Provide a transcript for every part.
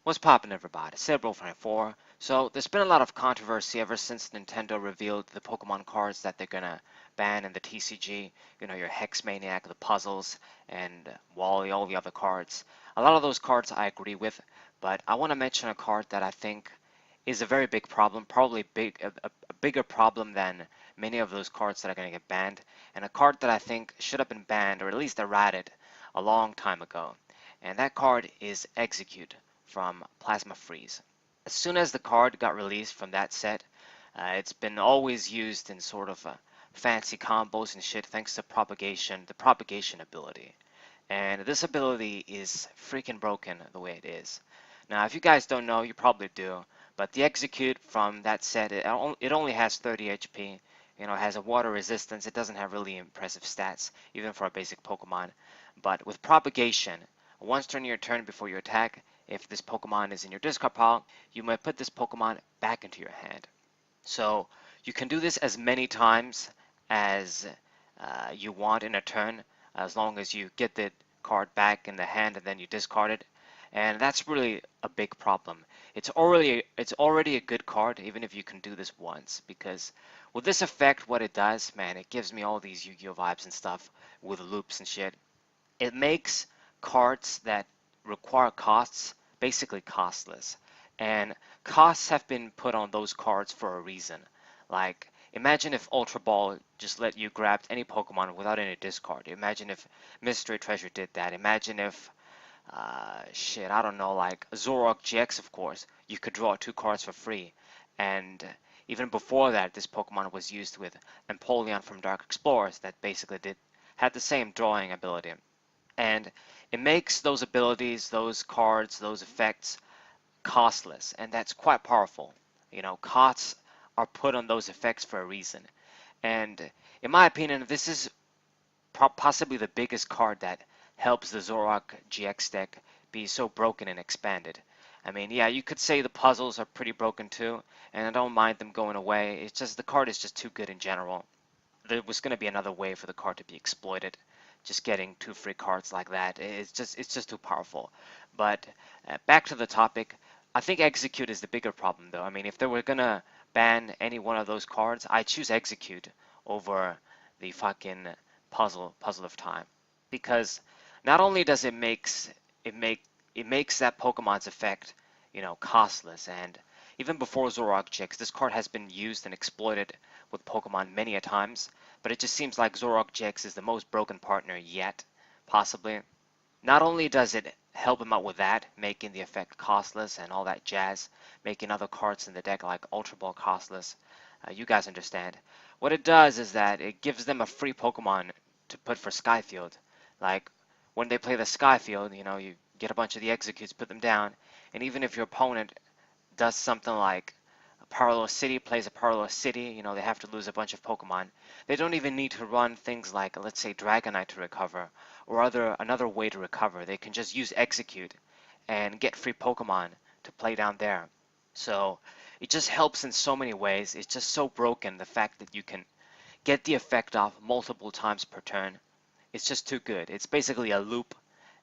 What's poppin', everybody? Cerebral24. So there's been a lot of controversy ever since Nintendo revealed the Pokemon cards that they're gonna ban in the TCG. You know, your Hex Maniac, the puzzles, and Wally, all the other cards. A lot of those cards I agree with, but I want to mention a card that I think is a very big problem, probably a bigger problem than many of those cards that are gonna get banned, and a card that I think should have been banned or at least errated a long time ago. And that card is Exeggcute from Plasma Freeze. As soon as the card got released from that set, it's been always used in sort of fancy combos and shit thanks to propagation, the propagation ability. And this ability is freaking broken the way it is. Now, if you guys don't know, you probably do, but the Exeggcute from that set, it only has 30 HP. You know, it has a water resistance. It doesn't have really impressive stats, even for a basic Pokemon. But with propagation, once during your turn before you attack, if this Pokemon is in your discard pile, you might put this Pokemon back into your hand. So you can do this as many times as you want in a turn, as long as you get the card back in the hand and then you discard it. And that's really a big problem. It's already a good card, even if you can do this once, because with this effect, what it does, man, it gives me all these Yu-Gi-Oh vibes and stuff with loops and shit. It makes cards that require costs basically costless. And costs have been put on those cards for a reason. Like, imagine if Ultra Ball just let you grab any Pokemon without any discard. Imagine if Mystery Treasure did that. Imagine if, shit, I don't know, like Zoroark GX, of course, you could draw 2 cards for free. And even before that, this Pokemon was used with Empoleon from Dark Explorers that basically had the same drawing ability. And it makes those abilities, those cards, those effects costless, and that's quite powerful. You know, costs are put on those effects for a reason. And in my opinion, this is possibly the biggest card that helps the Zoroark GX deck be so broken and expanded. I mean, yeah, you could say the puzzles are pretty broken too, and I don't mind them going away. It's just the card is just too good in general. There was going to be another way for the card to be exploited. Just getting 2 free cards like that, it's just too powerful. But back to the topic, I think Exeggcute is the bigger problem though. I mean, if they were gonna ban any one of those cards, I choose Exeggcute over the fucking puzzle of time, because not only does it makes that Pokemon's effect, you know, costless, and even before Zoroark GX, this card has been used and exploited with Pokemon many a times, but it just seems like Zoroark GX is the most broken partner yet, possibly. Not only does it help him out with that, making the effect costless and all that jazz, making other cards in the deck like Ultra Ball costless, you guys understand. What it does is that it gives them a free Pokemon to put for Skyfield. Like, when they play the Skyfield, you know, you get a bunch of the Exeggcutes, put them down, and even if your opponent does something like a Parallel City plays a Parallel City, you know, they have to lose a bunch of Pokemon. They don't even need to run things like, let's say, Dragonite to recover, or another way to recover. They can just use Exeggcute and get free Pokemon to play down there. So it just helps in so many ways. It's just so broken, the fact that you can get the effect off multiple times per turn. It's just too good. It's basically a loop,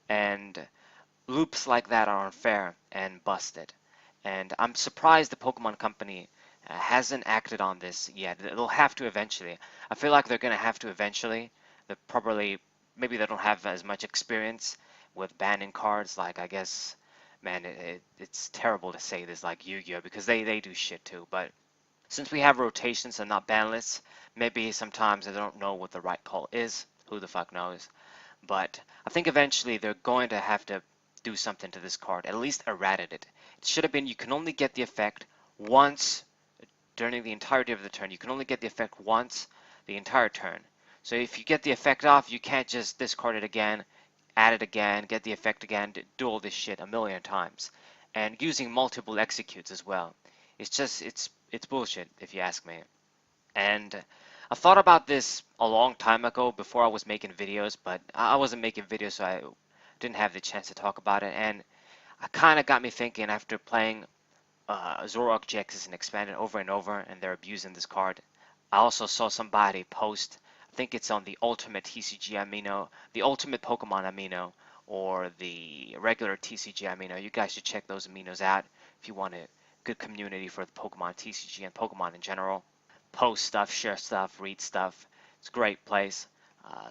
and loops like that are unfair and busted. And I'm surprised the Pokemon Company hasn't acted on this yet. They'll have to eventually. I feel like they're going to have to eventually. They're probably, maybe they don't have as much experience with banning cards. Like, I guess, man, it's terrible to say this like Yu-Gi-Oh! Because they do shit too. But since we have rotations and not ban lists, maybe sometimes they don't know what the right call is. Who the fuck knows? But I think eventually they're going to have to do something to this card, at least errated it. It should have been you can only get the effect once during the entirety of the turn. You can only get the effect once the entire turn. So if you get the effect off, you can't just discard it again, add it again, get the effect again, do all this shit a million times. And using multiple Exeggcutes as well. It's bullshit if you ask me. And I thought about this a long time ago before I was making videos, but I wasn't making videos, so I didn't have the chance to talk about it. And it kind of got me thinking after playing Zoroark GX is an expanded over and over, and they're abusing this card. I also saw somebody post, I think it's on the Ultimate TCG Amino, the Ultimate Pokemon Amino, or the regular TCG amino. You guys should check those aminos out if you want a good community for the Pokemon TCG and Pokemon in general. Post stuff, share stuff, read stuff. It's a great place,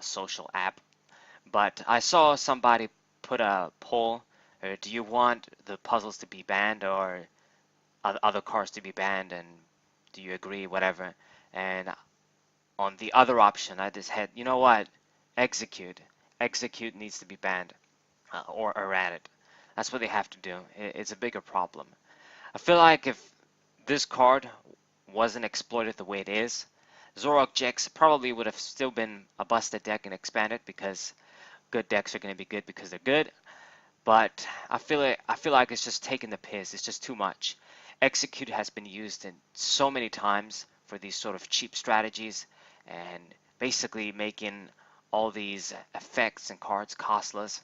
social app. But I saw somebody put a poll. Do you want the puzzles to be banned or other cards to be banned? And do you agree? Whatever. And on the other option, I just had, you know what? Exeggcute. Exeggcute needs to be banned or errated. That's what they have to do. It's a bigger problem. I feel like if this card wasn't exploited the way it is, Zorok Jex probably would have still been a busted deck and expanded because good decks are going to be good because they're good. But I feel like it's just taking the piss. It's just too much. Exeggcute has been used in so many times for these sort of cheap strategies and basically making all these effects and cards costless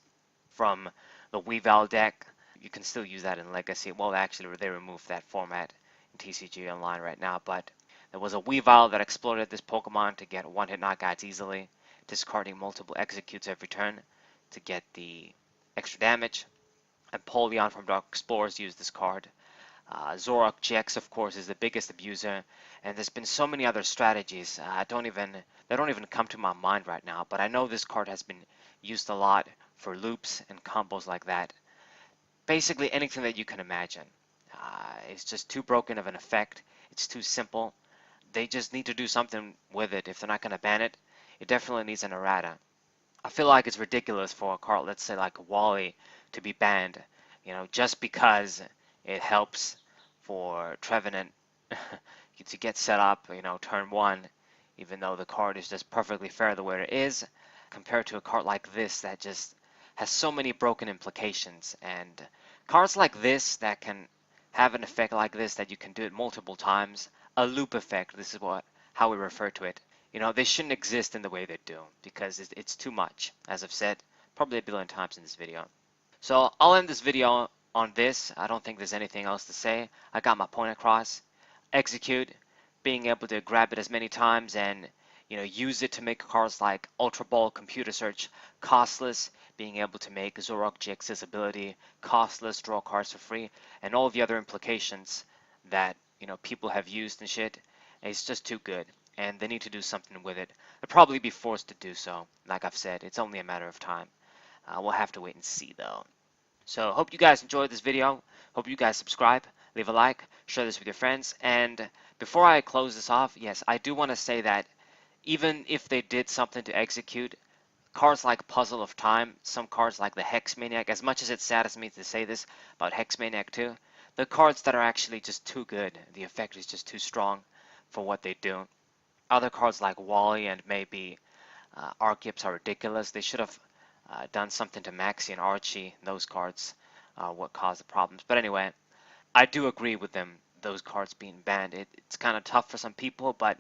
from the Weavile deck. You can still use that in Legacy. Well, actually, they removed that format in TCG Online right now, but there was a Weavile that exploited this Pokemon to get one-hit knockouts easily, discarding multiple Exeggcutes every turn to get the extra damage. And Polion from Dark Explorers used this card. Zorok GX, of course, is the biggest abuser, and there's been so many other strategies. They don't even come to my mind right now. But I know this card has been used a lot for loops and combos like that. Basically, anything that you can imagine. It's just too broken of an effect. It's too simple. They just need to do something with it. If they're not going to ban it, it definitely needs an errata. I feel like it's ridiculous for a card, let's say like Wally, to be banned, just because it helps for Trevenant to get set up, turn one, even though the card is just perfectly fair the way it is, compared to a card like this that just has so many broken implications. And cards like this that can have an effect like this that you can do it multiple times, a loop effect, this is how we refer to it. They shouldn't exist in the way they do because it's too much, as I've said probably a billion times in this video. So I'll end this video on this. I don't think there's anything else to say. I got my point across. Exeggcute, being able to grab it as many times and use it to make cards like Ultra Ball Computer Search costless, being able to make Zorok GX's ability costless, draw cards for free, and all the other implications that people have used and shit. It's just too good, and they need to do something with it. They'll probably be forced to do so. Like I've said, it's only a matter of time. We'll have to wait and see though. So hope you guys enjoyed this video. Hope you guys subscribe, leave a like, share this with your friends. And before I close this off, yes, I do want to say that even if they did something to Exeggcute, cards like Puzzle of Time, some cards like the Hex Maniac, as much as it saddens me to say this about Hex Maniac too, the cards that are actually just too good, the effect is just too strong for what they do. Other cards like Wally and maybe Archeops are ridiculous. They should have done something to Maxi and Archie. Those cards what caused the problems. But anyway, I do agree with them, those cards being banned. It's kind of tough for some people, but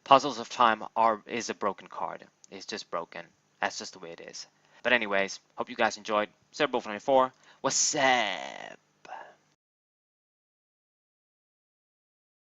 Puzzles of Time is a broken card. It's just broken. That's just the way it is. But anyways, hope you guys enjoyed. Cerebral 94. What's up?